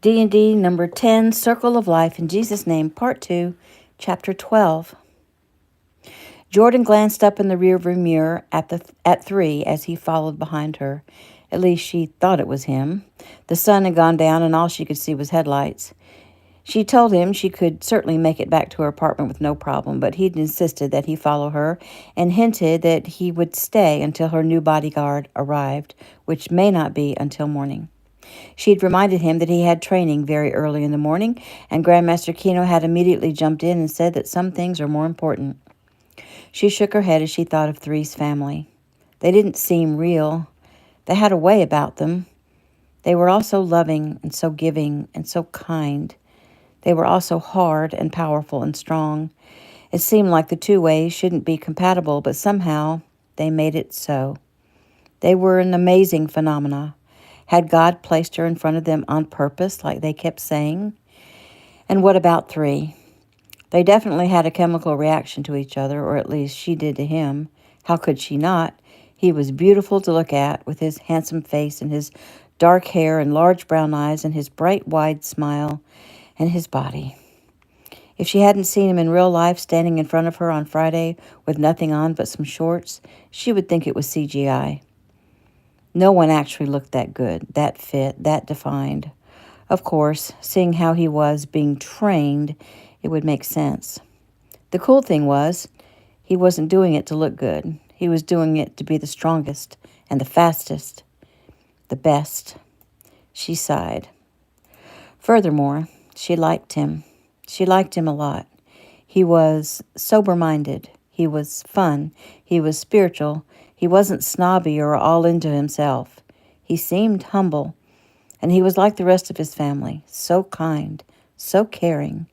D&D number 10, Circle of Life in Jesus' Name, Part 2, Chapter 12. Jordan glanced up in the rearview mirror at 3 as he followed behind her. At least she thought it was him. The sun had gone down and all she could see was headlights. She told him she could certainly make it back to her apartment with no problem, but he'd insisted that he follow her and hinted that he would stay until her new bodyguard arrived, which may not be until morning. She'd reminded him that he had training very early in the morning, and Grandmaster Kino had immediately jumped in and said that some things are more important. She shook her head as she thought of Three's family. They didn't seem real. They had a way about them. They were all so loving and so giving and so kind. They were also hard and powerful and strong. It seemed like the two ways shouldn't be compatible, but somehow they made it so. They were an amazing phenomena. Had God placed her in front of them on purpose, like they kept saying? And what about 3? They definitely had a chemical reaction to each other, or at least she did to him. How could she not? He was beautiful to look at, with his handsome face and his dark hair and large brown eyes and his bright, wide smile and his body. If she hadn't seen him in real life standing in front of her on Friday with nothing on but some shorts, she would think it was CGI. No one actually looked that good, that fit, that defined. Of course, seeing how he was being trained, it would make sense. The cool thing was, he wasn't doing it to look good. He was doing it to be the strongest and the fastest, the best. She sighed. Furthermore, she liked him. She liked him a lot. He was sober-minded. He was fun. He was spiritual. He wasn't snobby or all into himself. He seemed humble, and he was like the rest of his family, so kind, so caring.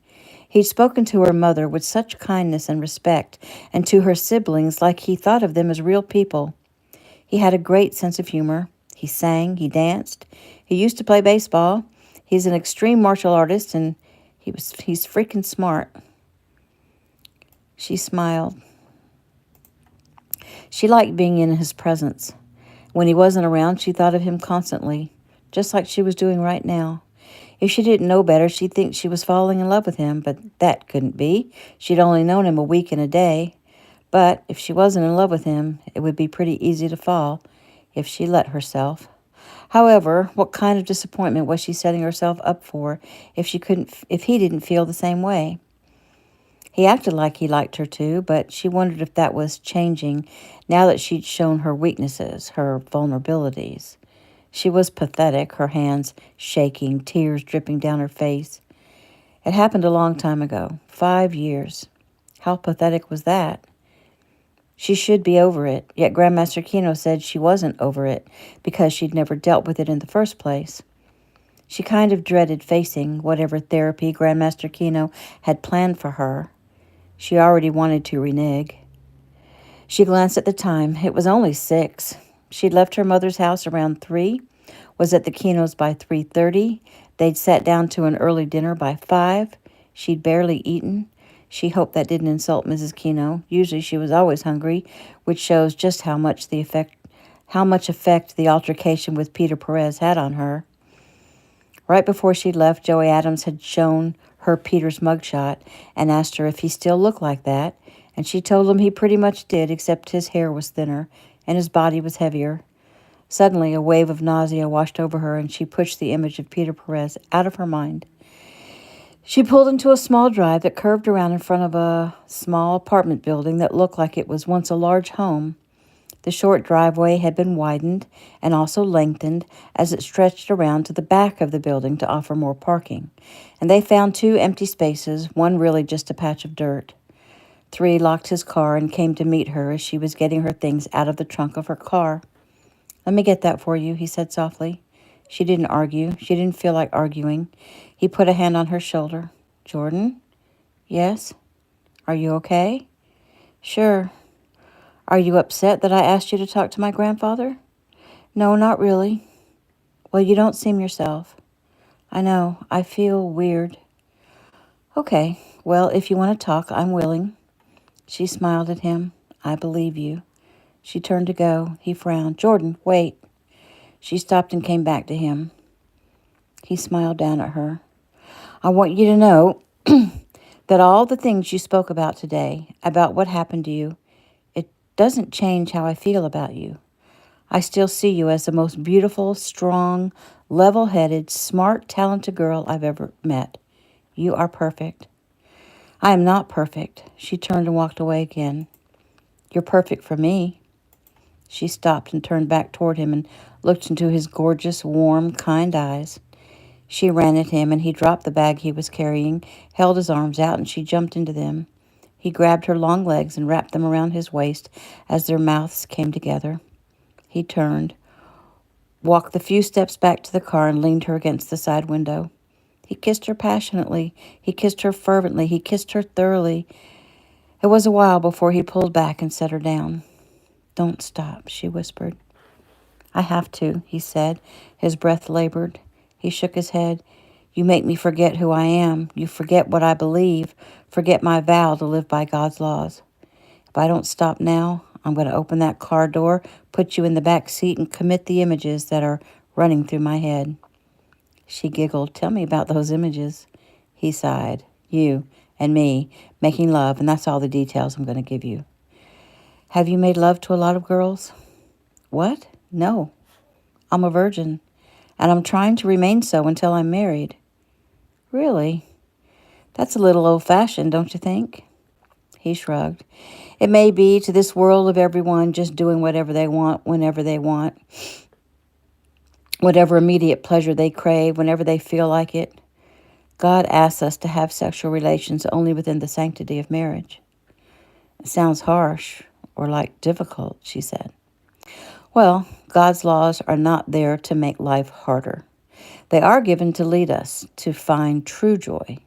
He'd spoken to her mother with such kindness and respect, and to her siblings like he thought of them as real people. He had a great sense of humor. He sang, he danced. He used to play baseball. He's an extreme martial artist, and he's freaking smart. She smiled. She liked being in his presence. When he wasn't around, she thought of him constantly, just like she was doing right now. If she didn't know better, she'd think she was falling in love with him, but that couldn't be. She'd only known him a week and a day. But if she wasn't in love with him, it would be pretty easy to fall if she let herself. However, what kind of disappointment was she setting herself up for if he didn't feel the same way? He acted like he liked her too, but she wondered if that was changing now that she'd shown her weaknesses, her vulnerabilities. She was pathetic, her hands shaking, tears dripping down her face. It happened a long time ago, 5 years. How pathetic was that? She should be over it, yet Grandmaster Kino said she wasn't over it because she'd never dealt with it in the first place. She kind of dreaded facing whatever therapy Grandmaster Kino had planned for her. She already wanted to renege. She glanced at the time. It was only 6. She'd left her mother's house around 3, was at the Kino's by 3:30. They'd sat down to an early dinner by 5. She'd barely eaten. She hoped that didn't insult Mrs. Kino. Usually she was always hungry, which shows just how much effect the altercation with Peter Perez had on her. Right before she left, Joey Adams had shown her Peter's mugshot and asked her if he still looked like that, and she told him he pretty much did, except his hair was thinner and his body was heavier. Suddenly, a wave of nausea washed over her, and she pushed the image of Peter Perez out of her mind. She pulled into a small drive that curved around in front of a small apartment building that looked like it was once a large home. The short driveway had been widened and also lengthened as it stretched around to the back of the building to offer more parking, and they found 2 empty spaces, one really just a patch of dirt. 3 locked his car and came to meet her as she was getting her things out of the trunk of her car. "Let me get that for you," he said softly. She didn't argue. She didn't feel like arguing. He put a hand on her shoulder. "Jordan?" "Yes?" "Are you okay?" "Sure." "Are you upset that I asked you to talk to my grandfather?" "No, not really." "Well, you don't seem yourself." "I know. I feel weird." "Okay. Well, if you want to talk, I'm willing." She smiled at him. "I believe you." She turned to go. He frowned. "Jordan, wait." She stopped and came back to him. He smiled down at her. I want you to know that all the things you spoke about today, about what happened to you, it doesn't change how I feel about you. I still see you as the most beautiful, strong, level-headed, smart, talented girl I've ever met. You are perfect. I am not perfect. She turned and walked away again. You're perfect for me. She stopped and turned back toward him and looked into his gorgeous, warm, kind eyes. She ran at him, and he dropped the bag he was carrying, held his arms out, and she jumped into them. He grabbed her long legs and wrapped them around his waist as their mouths came together. He turned, walked the few steps back to the car, and leaned her against the side window. He kissed her passionately. He kissed her fervently. He kissed her thoroughly. It was a while before he pulled back and set her down. Don't stop, she whispered. I have to, he said. His breath labored. He shook his head. You make me forget who I am. You forget what I believe. Forget my vow to live by God's laws. If I don't stop now, I'm going to open that car door, put you in the back seat, and commit the images that are running through my head. She giggled. Tell me about those images. He sighed. You and me making love, and that's all the details I'm going to give you. Have you made love to a lot of girls? What? No. I'm a virgin, and I'm trying to remain so until I'm married. Really? That's a little old-fashioned, don't you think? He shrugged. It may be to this world of everyone just doing whatever they want, whenever they want, whatever immediate pleasure they crave, whenever they feel like it. God asks us to have sexual relations only within the sanctity of marriage. It sounds harsh or like difficult, she said. Well, God's laws are not there to make life harder. They are given to lead us to find true joy.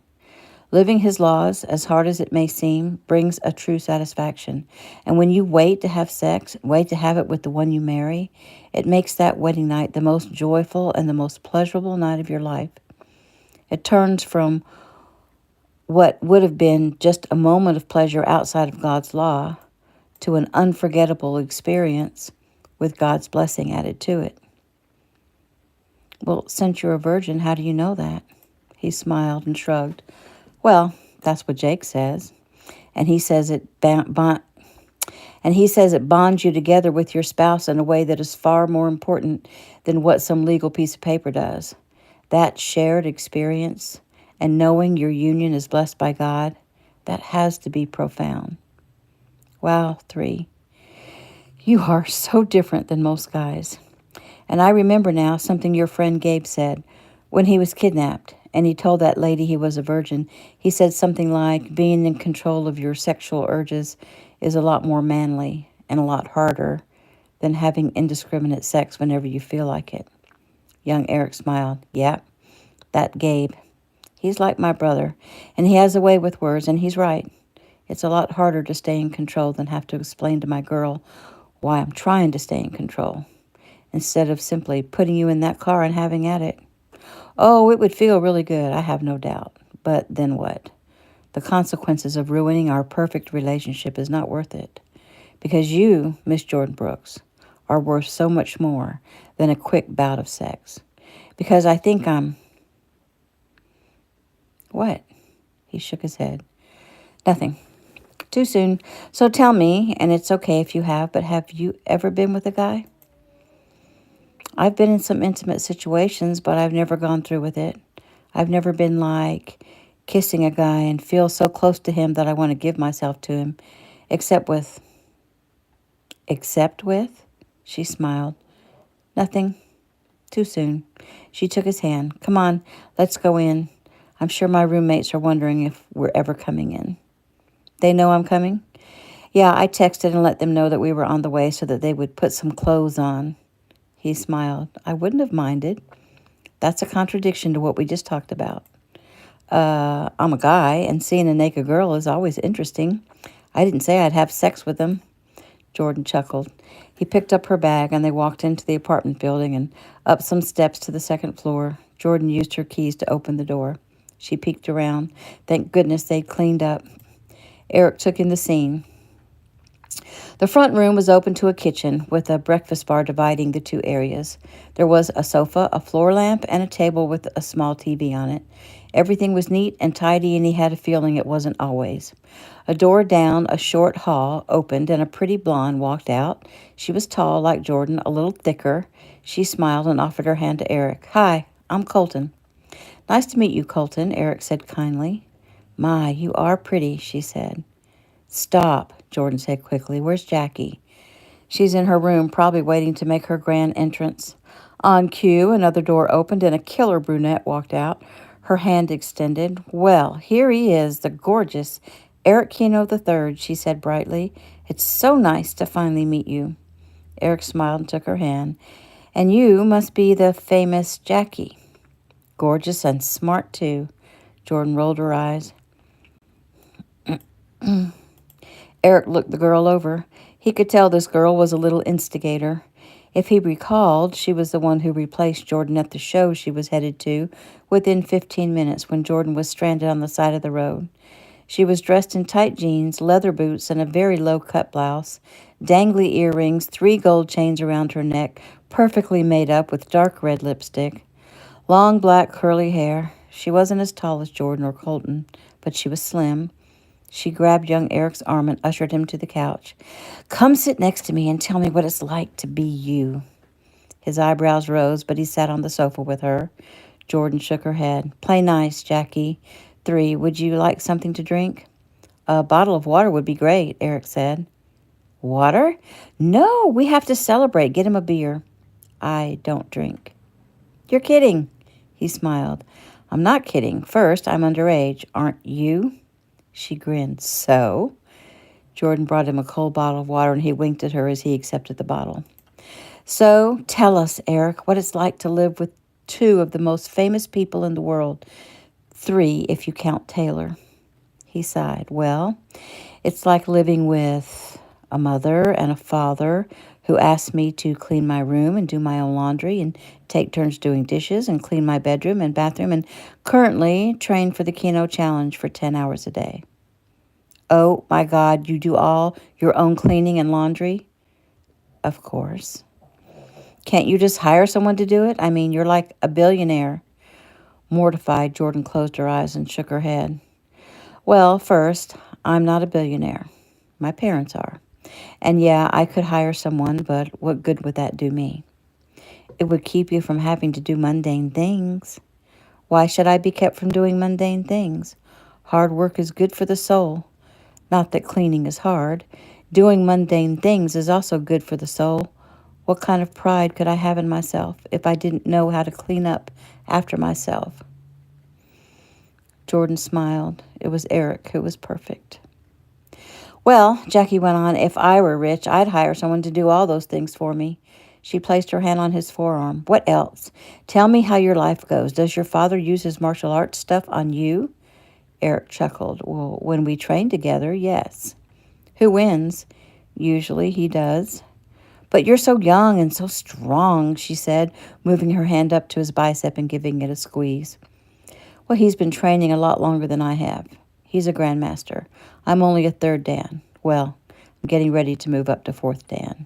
Living his laws, as hard as it may seem, brings a true satisfaction. And when you wait to have sex, wait to have it with the one you marry, it makes that wedding night the most joyful and the most pleasurable night of your life. It turns from what would have been just a moment of pleasure outside of God's law to an unforgettable experience with God's blessing added to it. Well, since you're a virgin, how do you know that? He smiled and shrugged. Well, that's what Jake says. And he says it bonds you together with your spouse in a way that is far more important than what some legal piece of paper does. That shared experience and knowing your union is blessed by God, that has to be profound. Wow, 3. You are so different than most guys. And I remember now something your friend Gabe said when he was kidnapped and he told that lady he was a virgin. He said something like, being in control of your sexual urges is a lot more manly and a lot harder than having indiscriminate sex whenever you feel like it. Young Eric smiled. Yeah, that Gabe. He's like my brother, and he has a way with words, and he's right. It's a lot harder to stay in control than have to explain to my girl why I'm trying to stay in control, instead of simply putting you in that car and having at it. Oh, it would feel really good, I have no doubt. But then what? The consequences of ruining our perfect relationship is not worth it. Because you, Miss Jordan Brooks, are worth so much more than a quick bout of sex. Because I think I'm... What? He shook his head. Nothing. Too soon. So tell me, and it's okay if you have, but have you ever been with a guy? I've been in some intimate situations, but I've never gone through with it. I've never been like kissing a guy and feel so close to him that I want to give myself to him, except with... Except with? She smiled. Nothing. Too soon. She took his hand. Come on, let's go in. I'm sure my roommates are wondering if we're ever coming in. They know I'm coming? Yeah, I texted and let them know that we were on the way so that they would put some clothes on. He smiled. I wouldn't have minded. That's a contradiction to what we just talked about. I'm a guy, and seeing a naked girl is always interesting. I didn't say I'd have sex with them. Jordan chuckled. He picked up her bag, and they walked into the apartment building and up some steps to the second floor. Jordan used her keys to open the door. She peeked around. Thank goodness they'd cleaned up. Eric took in the scene. The front room was open to a kitchen, with a breakfast bar dividing the two areas. There was a sofa, a floor lamp, and a table with a small TV on it. Everything was neat and tidy, and he had a feeling it wasn't always. A door down a short hall opened, and a pretty blonde walked out. She was tall, like Jordan, a little thicker. She smiled and offered her hand to Eric. "Hi, I'm Colton." "Nice to meet you, Colton," Eric said kindly. "My, you are pretty," she said. "Stop," Jordan said quickly. "Where's Jackie?" "She's in her room, probably waiting to make her grand entrance." On cue, another door opened and a killer brunette walked out, her hand extended. "Well, here he is, the gorgeous Eric Keno III," she said brightly. "It's so nice to finally meet you." Eric smiled and took her hand. "And you must be the famous Jackie." "Gorgeous and smart, too." Jordan rolled her eyes. Eric looked the girl over. He could tell this girl was a little instigator. If he recalled, she was the one who replaced Jordan at the show she was headed to within 15 minutes when Jordan was stranded on the side of the road. She was dressed in tight jeans, leather boots, and a very low-cut blouse, dangly earrings, 3 gold chains around her neck, perfectly made up with dark red lipstick, long black curly hair. She wasn't as tall as Jordan or Colton, but she was slim. She grabbed young Eric's arm and ushered him to the couch. "Come sit next to me and tell me what it's like to be you." His eyebrows rose, but he sat on the sofa with her. Jordan shook her head. "Play nice, Jackie. 3, would you like something to drink?" "A bottle of water would be great," Eric said. "Water? No, we have to celebrate. Get him a beer." "I don't drink." "You're kidding." He smiled. "I'm not kidding. First, I'm underage. Aren't you?" She grinned. "So?" Jordan brought him a cold bottle of water, and he winked at her as he accepted the bottle. "So, tell us, Eric, what it's like to live with 2 of the most famous people in the world. 3, if you count Taylor." He sighed. "Well, it's like living with a mother and a father who asked me to clean my room and do my own laundry and take turns doing dishes and clean my bedroom and bathroom and currently train for the Keno Challenge for 10 hours a day." "Oh, my God, you do all your own cleaning and laundry?" "Of course." "Can't you just hire someone to do it? I mean, you're like a billionaire." Mortified, Jordan closed her eyes and shook her head. "Well, first, I'm not a billionaire. My parents are. And yeah, I could hire someone, but what good would that do me?" "It would keep you from having to do mundane things." "Why should I be kept from doing mundane things? Hard work is good for the soul. Not that cleaning is hard. Doing mundane things is also good for the soul. What kind of pride could I have in myself if I didn't know how to clean up after myself?" Jordan smiled. It was Eric who was perfect. "Well," Jackie went on, "if I were rich, I'd hire someone to do all those things for me." She placed her hand on his forearm. "What else? Tell me how your life goes. Does your father use his martial arts stuff on you?" Eric chuckled. "Well, when we train together, yes." "Who wins?" "Usually he does." "But you're so young and so strong," she said, moving her hand up to his bicep and giving it a squeeze. "Well, he's been training a lot longer than I have. He's a grandmaster. I'm only a 3rd Dan. Well, I'm getting ready to move up to 4th Dan."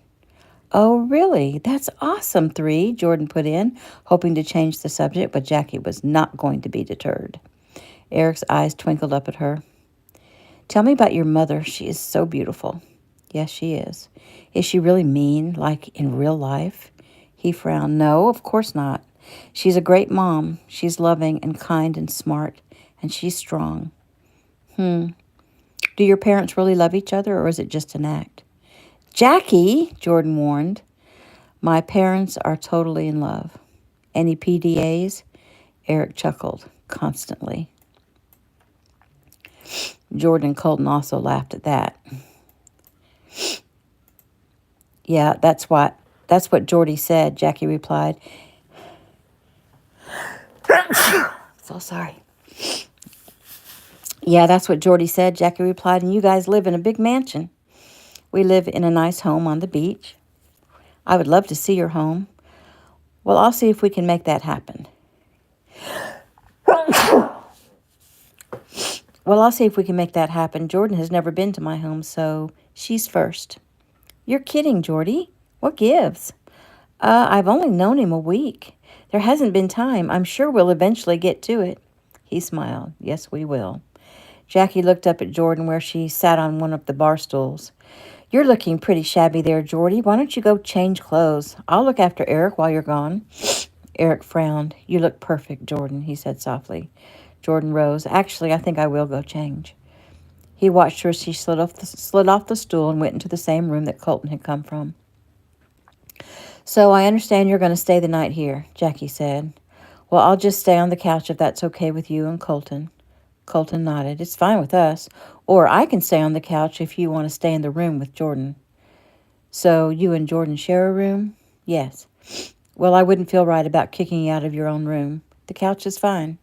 "Oh, really? That's awesome, 3," Jordan put in, hoping to change the subject, but Jackie was not going to be deterred. Eric's eyes twinkled up at her. "Tell me about your mother. She is so beautiful." "Yes, she is." "Is she really mean, like in real life?" He frowned. "No, of course not. She's a great mom. She's loving and kind and smart, and she's strong." "Do your parents really love each other, or is it just an act?" "Jackie," Jordan warned. "My parents are totally in love." "Any PDAs?" Eric chuckled. "Constantly." Jordan and Colton also laughed at that. "Yeah, that's what Jordy said," Jackie replied. So sorry. "Yeah, that's what Jordy said," Jackie replied, "and you guys live in a big mansion." "We live in a nice home on the beach." "I would love to see your home." "Well, I'll see if we can make that happen." Jordan has never been to my home, so She's first. You're kidding, Geordie. What gives? I've only known him a week. There hasn't been time. I'm sure we'll eventually get to it. He smiled. Yes, we will. Jackie looked up at Jordan where she sat on one of the bar stools. You're looking pretty shabby there, Geordie. Why don't you go change clothes? I'll look after Eric while you're gone. Eric frowned. You look perfect, Jordan, he said softly. Jordan rose. Actually, I think I will go change. He watched her as she slid off the stool and went into the same room that Colton had come from. So I understand you're going to stay the night here, Jackie said. Well, I'll just stay on the couch if that's okay with you and Colton. Colton nodded. It's fine with us. Or I can stay on the couch if you want to stay in the room with Jordan. So you and Jordan share a room? Yes. Well, I wouldn't feel right about kicking you out of your own room. The couch is fine.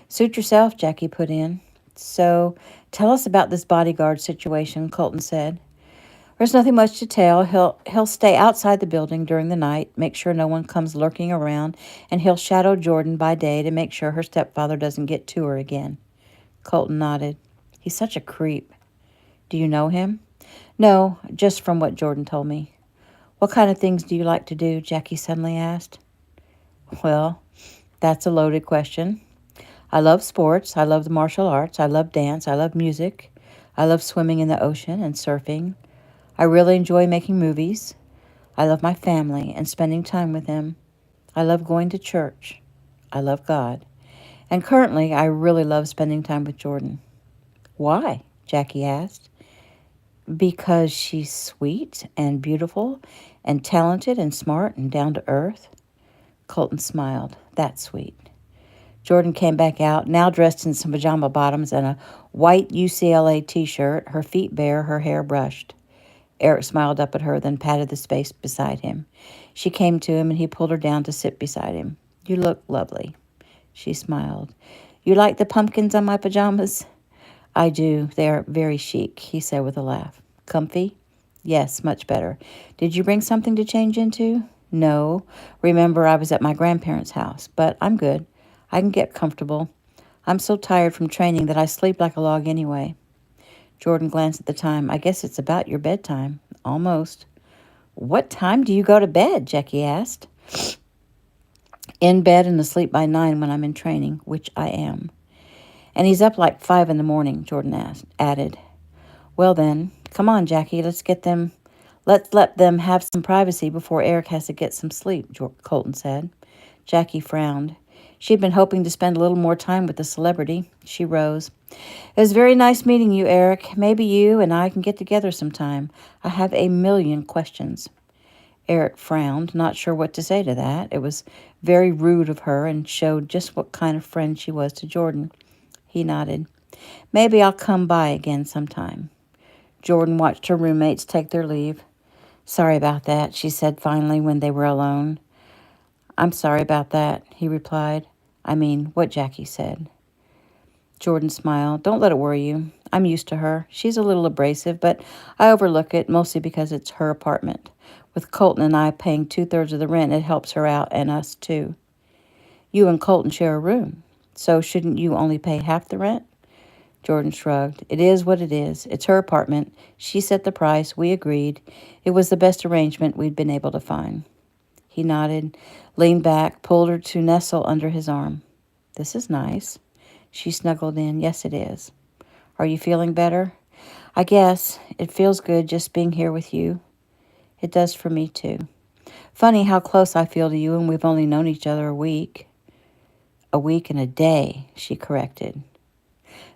Suit yourself, Jackie put in. So tell us about this bodyguard situation, Colton said. There's nothing much to tell. He'll stay outside the building during the night, make sure no one comes lurking around, and he'll shadow Jordan by day to make sure her stepfather doesn't get to her again. Colton nodded. He's such a creep. Do you know him? No, just from what Jordan told me. What kind of things do you like to do? Jackie suddenly asked. Well, that's a loaded question. I love sports. I love the martial arts. I love dance. I love music. I love swimming in the ocean and surfing. I really enjoy making movies. I love my family and spending time with them. I love going to church. I love God. And currently, I really love spending time with Jordan. Why? Jackie asked. Because she's sweet and beautiful and talented and smart and down to earth. Colton smiled. That's sweet. Jordan came back out, now dressed in some pajama bottoms and a white UCLA t-shirt, her feet bare, her hair brushed. Eric smiled up at her, then patted the space beside him. She came to him, and he pulled her down to sit beside him. You look lovely. She smiled. You like the pumpkins on my pajamas? I do. They are very chic, he said with a laugh. Comfy? Yes, much better. Did you bring something to change into? No. Remember, I was at my grandparents' house, but I'm good. I can get comfortable. I'm so tired from training that I sleep like a log anyway. Jordan glanced at the time. I guess it's about your bedtime. Almost. What time do you go to bed? Jackie asked. In bed and asleep by 9 when I'm in training, which I am. And he's up like 5 in the morning, Jordan added. Well then, come on, Jackie, let's let them have some privacy before Eric has to get some sleep, Colton said. Jackie frowned. She'd been hoping to spend a little more time with the celebrity. She rose. It was very nice meeting you, Eric. Maybe you and I can get together sometime. I have a million questions. Eric frowned, not sure what to say to that. It was very rude of her and showed just what kind of friend she was to Jordan. He nodded. Maybe I'll come by again sometime. Jordan watched her roommates take their leave. Sorry about that, she said finally when they were alone. I'm sorry about that, he replied. I mean, what Jackie said. Jordan smiled. Don't let it worry you. I'm used to her. She's a little abrasive, but I overlook it, mostly because it's her apartment. With Colton and I paying 2/3 of the rent, it helps her out and us too. You and Colton share a room, so shouldn't you only pay half the rent? Jordan shrugged. It is what it is. It's her apartment. She set the price. We agreed. It was the best arrangement we'd been able to find. He nodded, leaned back, pulled her to nestle under his arm. This is nice. She snuggled in. Yes, it is. Are you feeling better? I guess. It feels good just being here with you. It does for me, too. Funny how close I feel to you, and we've only known each other a week. A week and a day, she corrected.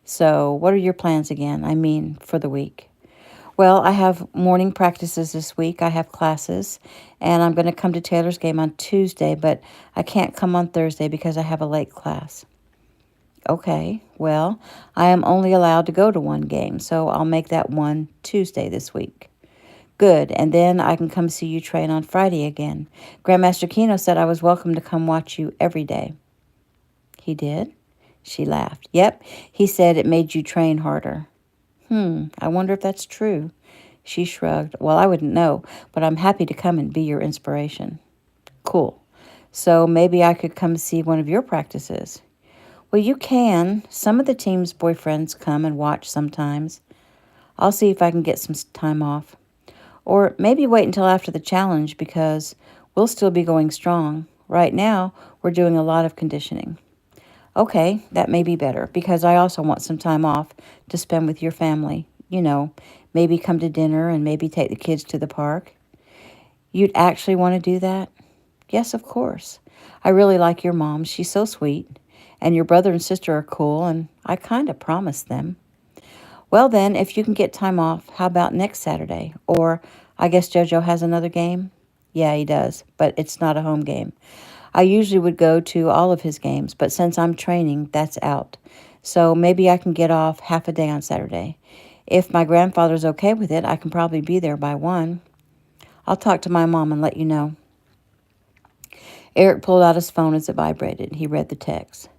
So, what are your plans again? I mean, for the week. Well, I have morning practices this week. I have classes, and I'm going to come to Taylor's game on Tuesday, but I can't come on Thursday because I have a late class. Okay, well, I am only allowed to go to one game, so I'll make that one Tuesday this week. Good, and then I can come see you train on Friday again. Grandmaster Keno said I was welcome to come watch you every day. He did? She laughed. Yep, he said it made you train harder. I wonder if that's true. She shrugged. Well, I wouldn't know, but I'm happy to come and be your inspiration. Cool. So maybe I could come see one of your practices. Well, you can. Some of the team's boyfriends come and watch sometimes. I'll see if I can get some time off. Or maybe wait until after the challenge because we'll still be going strong. Right now, we're doing a lot of conditioning. Okay, that may be better because I also want some time off to spend with your family. Maybe come to dinner and maybe take the kids to the park. You'd actually want to do that? Yes, of course. I really like your mom. She's so sweet. And your brother and sister are cool, and I kind of promised them. Well, then, if you can get time off, how about next Saturday? Or I guess JoJo has another game? Yeah, he does, but it's not a home game. I usually would go to all of his games, but since I'm training, that's out. So maybe I can get off half a day on Saturday. If my grandfather's okay with it, I can probably be there by 1. I'll talk to my mom and let you know. Eric pulled out his phone as it vibrated. He read the text.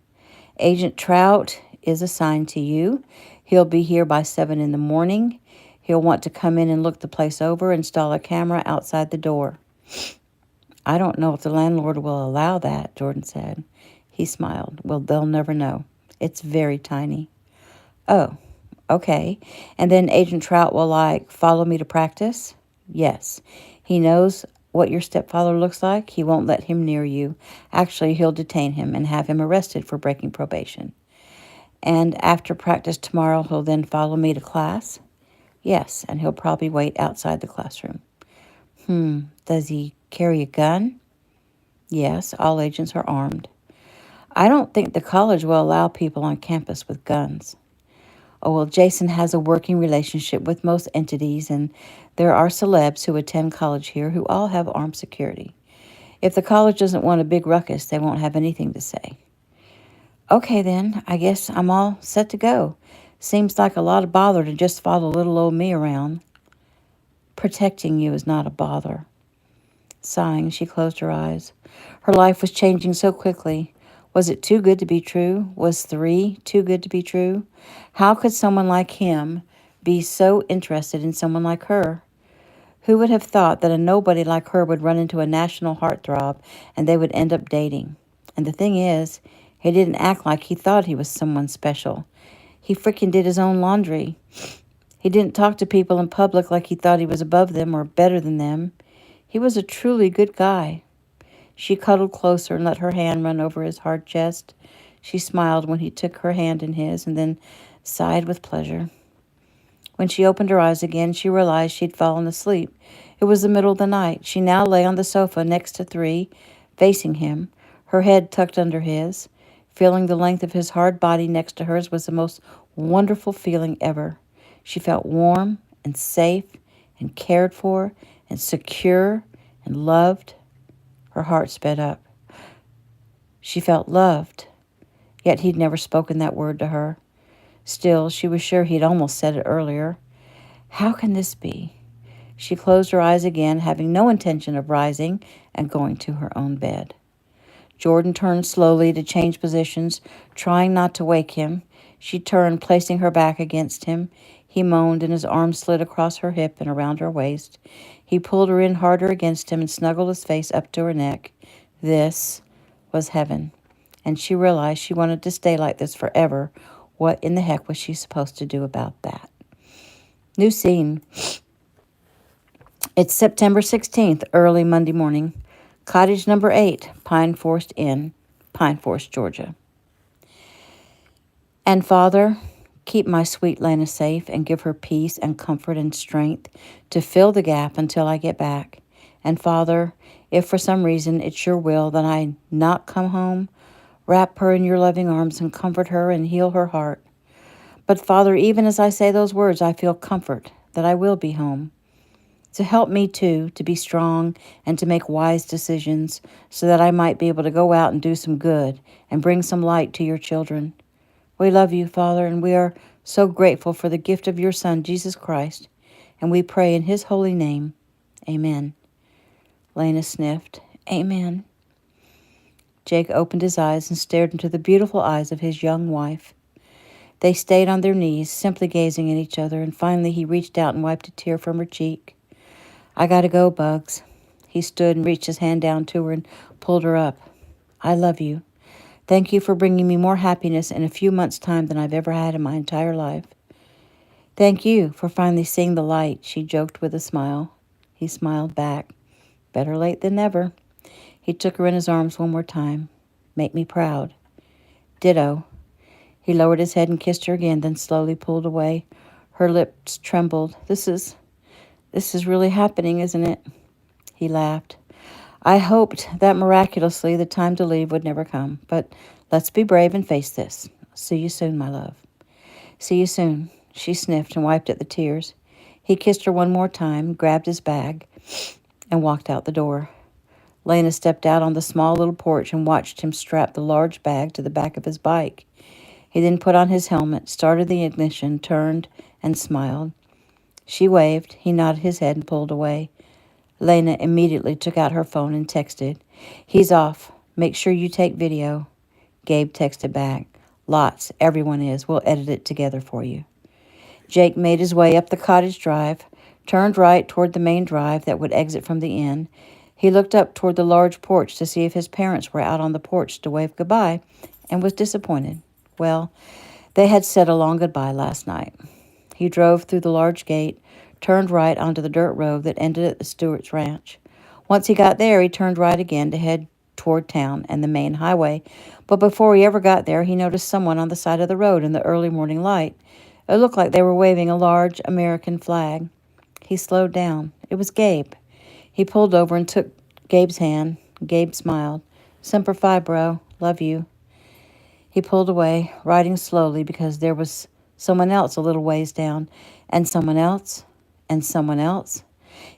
Agent Trout is assigned to you. He'll be here by 7 in the morning. He'll want to come in and look the place over, install a camera outside the door. I don't know if the landlord will allow that, Jordan said. He smiled. Well, they'll never know. It's very tiny. Oh, okay. And then Agent Trout will, follow me to practice? Yes. He knows what your stepfather looks like. He won't let him near you. Actually, he'll detain him and have him arrested for breaking probation. And after practice tomorrow, he'll then follow me to class? Yes, and he'll probably wait outside the classroom. Does he carry a gun? Yes, all agents are armed. I don't think the college will allow people on campus with guns. Oh, well, Jason has a working relationship with most entities, and there are celebs who attend college here who all have armed security. If the college doesn't want a big ruckus, they won't have anything to say. Okay, then, I guess I'm all set to go. Seems like a lot of bother to just follow little old me around. Protecting you is not a bother. Sighing, she closed her eyes. Her life was changing so quickly. Was it too good to be true? Was 3 too good to be true? How could someone like him be so interested in someone like her? Who would have thought that a nobody like her would run into a national heartthrob and they would end up dating? And the thing is, he didn't act like he thought he was someone special. He freaking did his own laundry. He didn't talk to people in public like he thought he was above them or better than them. He was a truly good guy. She cuddled closer and let her hand run over his hard chest. She smiled when he took her hand in his and then sighed with pleasure. When she opened her eyes again, she realized she'd fallen asleep. It was the middle of the night. She now lay on the sofa next to 3, facing him, her head tucked under his. Feeling the length of his hard body next to hers was the most wonderful feeling ever. She felt warm and safe and cared for and secure and loved. Her heart sped up. She felt loved, yet he'd never spoken that word to her. Still, she was sure he'd almost said it earlier. How can this be? She closed her eyes again, having no intention of rising and going to her own bed. Jordan turned slowly to change positions, trying not to wake him. She turned, placing her back against him. He moaned, and his arms slid across her hip and around her waist. He pulled her in harder against him and snuggled his face up to her neck. This was heaven, and she realized she wanted to stay like this forever. What in the heck was she supposed to do about that? New scene. It's September 16th, early Monday morning. Cottage number 8, Pine Forest Inn, Pine Forest, Georgia. And Father, keep my sweet Lena safe and give her peace and comfort and strength to fill the gap until I get back. And Father, if for some reason it's your will that I not come home, wrap her in your loving arms and comfort her and heal her heart. But Father, even as I say those words, I feel comfort that I will be home. So help me too to be strong and to make wise decisions so that I might be able to go out and do some good and bring some light to your children. We love you, Father, and we are so grateful for the gift of your Son, Jesus Christ, and we pray in his holy name. Amen. Lena sniffed. Amen. Jake opened his eyes and stared into the beautiful eyes of his young wife. They stayed on their knees, simply gazing at each other, and finally he reached out and wiped a tear from her cheek. I gotta go, Bugs. He stood and reached his hand down to her and pulled her up. I love you. Thank you for bringing me more happiness in a few months' time than I've ever had in my entire life. Thank you for finally seeing the light, she joked with a smile. He smiled back. Better late than never. He took her in his arms one more time. Make me proud. Ditto. He lowered his head and kissed her again, then slowly pulled away. Her lips trembled. This is really happening, isn't it? He laughed. I hoped that miraculously the time to leave would never come, but let's be brave and face this. See you soon, my love. See you soon. She sniffed and wiped at the tears. He kissed her one more time, grabbed his bag, and walked out the door. Lena stepped out on the small little porch and watched him strap the large bag to the back of his bike. He then put on his helmet, started the ignition, turned, and smiled. She waved. He nodded his head and pulled away. Lena immediately took out her phone and texted, He's off. Make sure you take video. Gabe texted back, Lots. Everyone is. We'll edit it together for you. Jake made his way up the cottage drive, turned right toward the main drive that would exit from the inn. He looked up toward the large porch to see if his parents were out on the porch to wave goodbye, and was disappointed. Well, they had said a long goodbye last night. He drove through the large gate, turned right onto the dirt road that ended at the Stewart's ranch. Once he got there, he turned right again to head toward town and the main highway. But before he ever got there, he noticed someone on the side of the road in the early morning light. It looked like they were waving a large American flag. He slowed down. It was Gabe. He pulled over and took Gabe's hand. Gabe smiled. Semper Fi, bro. Love you. He pulled away, riding slowly because there was someone else a little ways down, and someone else, and someone else.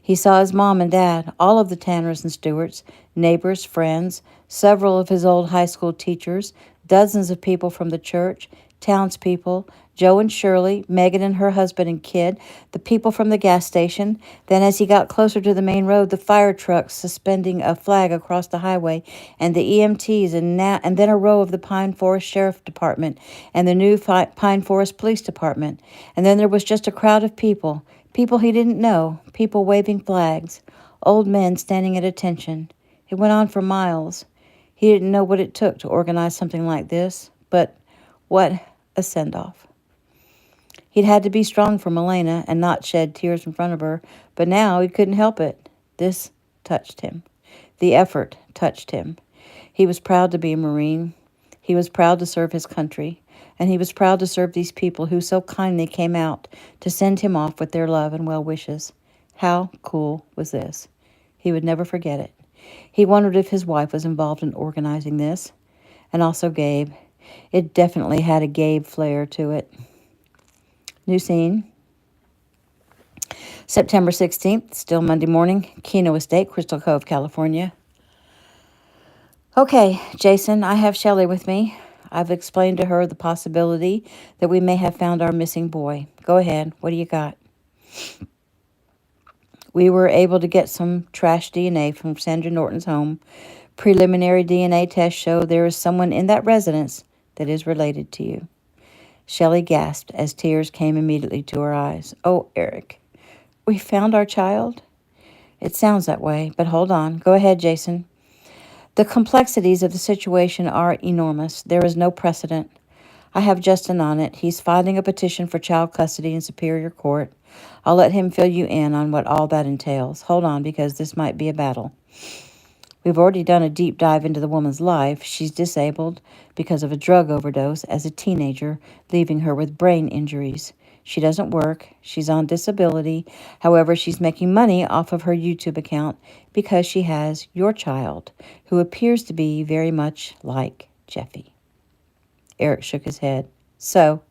He saw his mom and dad, all of the Tanners and Stewarts, neighbors, friends, several of his old high school teachers, dozens of people from the church, townspeople, Joe and Shirley, Megan and her husband and kid, the people from the gas station. Then as he got closer to the main road, the fire trucks suspending a flag across the highway, and the EMTs, and then a row of the Pine Forest Sheriff Department and the new Pine Forest Police Department. And then there was just a crowd of people he didn't know, people waving flags, old men standing at attention. It went on for miles. He didn't know what it took to organize something like this, but what a send-off. He'd had to be strong for Milena and not shed tears in front of her, but now he couldn't help it. This touched him. The effort touched him. He was proud to be a Marine. He was proud to serve his country, and he was proud to serve these people who so kindly came out to send him off with their love and well wishes. How cool was this? He would never forget it. He wondered if his wife was involved in organizing this, and also Gabe. It definitely had a Gabe flair to it. New scene. September 16th, still Monday morning, Keno Estate, Crystal Cove, California. Okay, Jason, I have Shelley with me. I've explained to her the possibility that we may have found our missing boy. Go ahead, what do you got? We were able to get some trash DNA from Sandra Norton's home. Preliminary DNA tests show there is someone in that residence that is related to you. Shelley gasped as tears came immediately to her eyes. Oh, Eric, we found our child? It sounds that way, but hold on. Go ahead, Jason. The complexities of the situation are enormous. There is no precedent. I have Justin on it. He's filing a petition for child custody in Superior Court. I'll let him fill you in on what all that entails. Hold on, because this might be a battle. We've already done a deep dive into the woman's life. She's disabled because of a drug overdose as a teenager, leaving her with brain injuries. She doesn't work. She's on disability. However, she's making money off of her YouTube account because she has your child, who appears to be very much like Jeffy. Eric shook his head. So,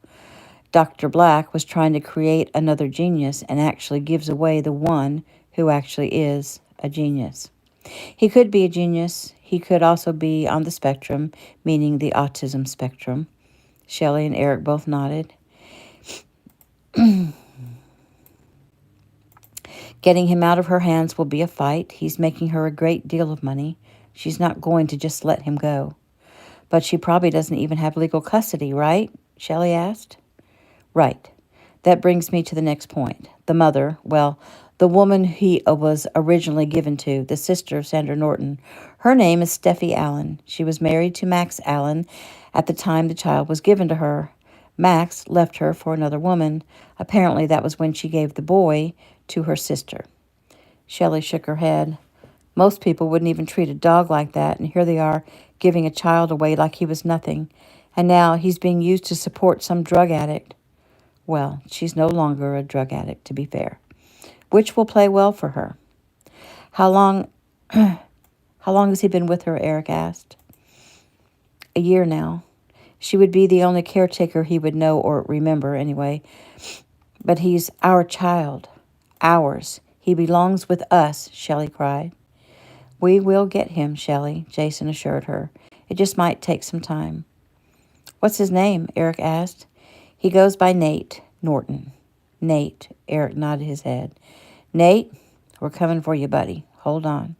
Dr. Black was trying to create another genius and actually gives away the one who actually is a genius. He could be a genius. He could also be on the spectrum, meaning the autism spectrum. Shelley and Eric both nodded. Getting him out of her hands will be a fight. He's making her a great deal of money. She's not going to just let him go. But she probably doesn't even have legal custody, right? Shelley asked. Right. That brings me to the next point. The mother, well, the woman he was originally given to, the sister of Sandra Norton. Her name is Steffi Allen. She was married to Max Allen at the time the child was given to her. Max left her for another woman. Apparently that was when she gave the boy to her sister. Shelley shook her head. Most people wouldn't even treat a dog like that, and here they are giving a child away like he was nothing. And now he's being used to support some drug addict. Well, she's no longer a drug addict, to be fair, which will play well for her. How long has he been with her, Eric asked. A year now. She would be the only caretaker he would know or remember anyway. But he's our child. Ours. He belongs with us, Shelley cried. We will get him, Shelley, Jason assured her. It just might take some time. What's his name? Eric asked. He goes by Nate Norton. Nate, Eric nodded his head. Nate, we're coming for you, buddy. Hold on.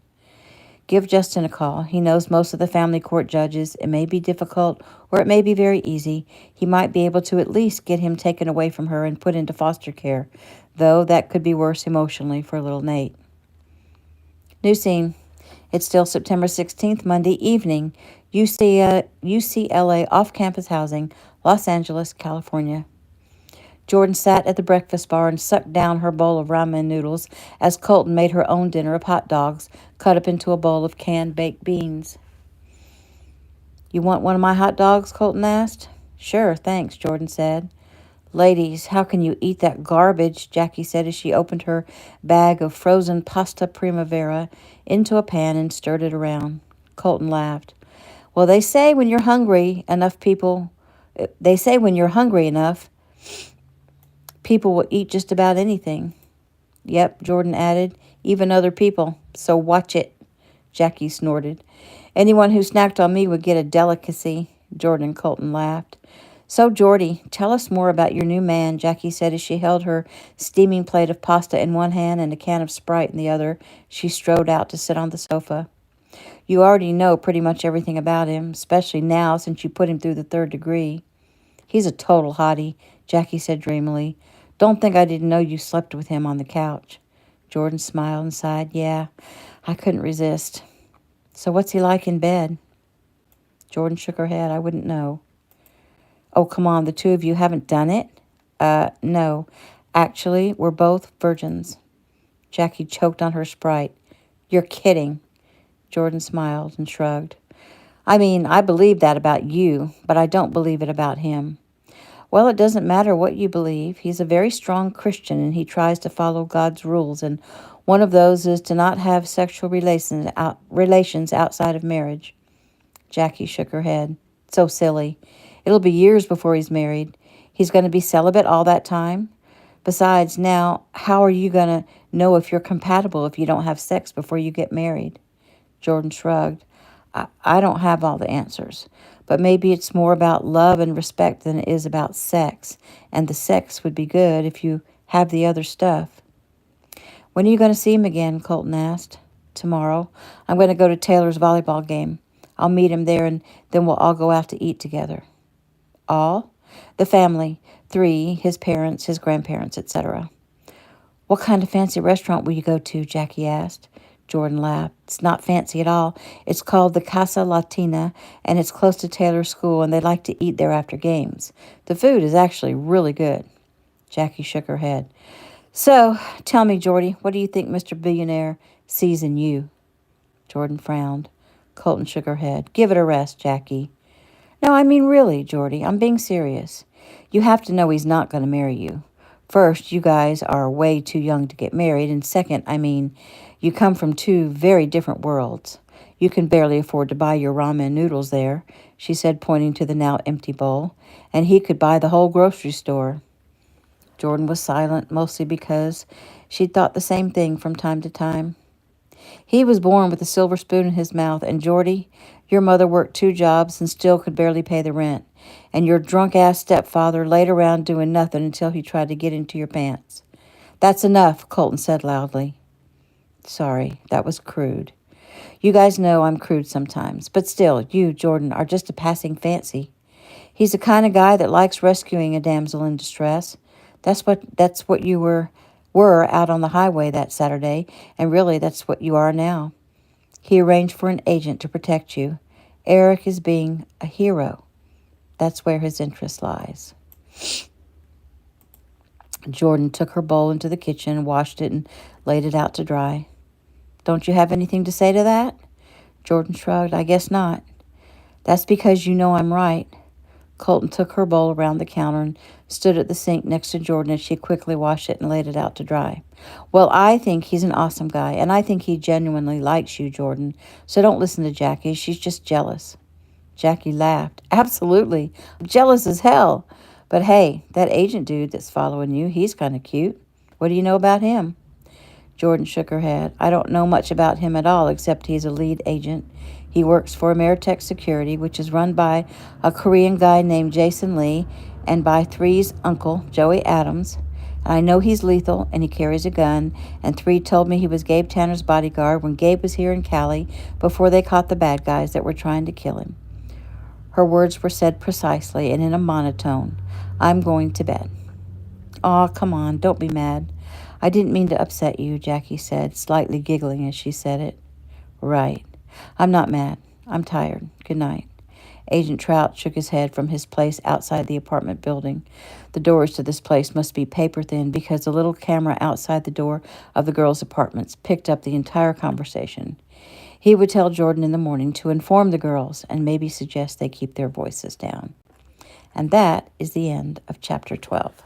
Give Justin a call. He knows most of the family court judges. It may be difficult or it may be very easy. He might be able to at least get him taken away from her and put into foster care, though that could be worse emotionally for little Nate. New scene. It's still September 16th, Monday evening, UCLA off-campus housing, Los Angeles, California. Jordan sat at the breakfast bar and sucked down her bowl of ramen noodles as Colton made her own dinner of hot dogs cut up into a bowl of canned baked beans. You want one of my hot dogs? Colton asked. Sure, thanks, Jordan said. Ladies, how can you eat that garbage? Jackie said as she opened her bag of frozen pasta primavera into a pan and stirred it around. Colton laughed. Well, they say when you're hungry enough, people will eat just about anything. Yep, Jordan added, even other people. So watch it, Jackie snorted. Anyone who snacked on me would get a delicacy, Jordan and Colton laughed. So, Geordie, tell us more about your new man, Jackie said as she held her steaming plate of pasta in one hand and a can of Sprite in the other. She strode out to sit on the sofa. You already know pretty much everything about him, especially now since you put him through the 3rd degree. He's a total hottie, Jackie said dreamily. Don't think I didn't know you slept with him on the couch. Jordan smiled and sighed. Yeah, I couldn't resist. So what's he like in bed? Jordan shook her head. I wouldn't know. Oh, come on, the two of you haven't done it? No. Actually, we're both virgins. Jackie choked on her Sprite. You're kidding. Jordan smiled and shrugged. I mean, I believe that about you, but I don't believe it about him. Well, it doesn't matter what you believe. He's a very strong Christian, and he tries to follow God's rules, and one of those is to not have sexual relations outside of marriage. Jackie shook her head. So silly. It'll be years before he's married. He's going to be celibate all that time. Besides, now, how are you going to know if you're compatible if you don't have sex before you get married? Jordan shrugged. I don't have all the answers, but maybe it's more about love and respect than it is about sex, and the sex would be good if you have the other stuff. When are you going to see him again? Colton asked. Tomorrow. I'm going to go to Taylor's volleyball game. I'll meet him there, and then we'll all go out to eat together. All? The family. 3, his parents, his grandparents, etc. What kind of fancy restaurant will you go to? Jackie asked. Jordan laughed. It's not fancy at all. It's called the Casa Latina, and it's close to Taylor's school, and they like to eat there after games. The food is actually really good. Jackie shook her head. So, tell me, Geordie, what do you think Mr. Billionaire sees in you? Jordan frowned. Colton shook her head. Give it a rest, Jackie. No, I mean really, Geordie. I'm being serious. You have to know he's not going to marry you. First, you guys are way too young to get married, and second, I mean, you come from 2 very different worlds. You can barely afford to buy your ramen noodles there, she said, pointing to the now empty bowl, and he could buy the whole grocery store. Jordan was silent, mostly because she'd thought the same thing from time to time. He was born with a silver spoon in his mouth, and Geordie, your mother worked 2 jobs and still could barely pay the rent, and your drunk-ass stepfather laid around doing nothing until he tried to get into your pants. That's enough, Colton said loudly. Sorry, that was crude. You guys know I'm crude sometimes, but still, you, Jordan, are just a passing fancy. He's the kind of guy that likes rescuing a damsel in distress. That's what you were out on the highway that Saturday, and really that's what you are now. He arranged for an agent to protect you. Eric is being a hero. That's where his interest lies. Jordan took her bowl into the kitchen, washed it, and laid it out to dry. Don't you have anything to say to that? Jordan shrugged. I guess not. That's because you know I'm right. Colton took her bowl around the counter and stood at the sink next to Jordan as she quickly washed it and laid it out to dry. Well, I think he's an awesome guy, and I think he genuinely likes you, Jordan. So don't listen to Jackie. She's just jealous. Jackie laughed. Absolutely. I'm jealous as hell. But hey, that agent dude that's following you, he's kind of cute. What do you know about him? Jordan shook her head. I don't know much about him at all, except he's a lead agent. He works for Ameritech Security, which is run by a Korean guy named Jason Lee and by Three's uncle, Joey Adams. I know he's lethal, and he carries a gun, and Three told me he was Gabe Tanner's bodyguard when Gabe was here in Cali before they caught the bad guys that were trying to kill him. Her words were said precisely and in a monotone. I'm going to bed. Aw, come on, don't be mad. I didn't mean to upset you, Jackie said, slightly giggling as she said it. Right. I'm not mad. I'm tired. Good night. Agent Trout shook his head from his place outside the apartment building. The doors to this place must be paper thin because the little camera outside the door of the girls' apartments picked up the entire conversation. He would tell Jordan in the morning to inform the girls and maybe suggest they keep their voices down. And that is the end of Chapter 12.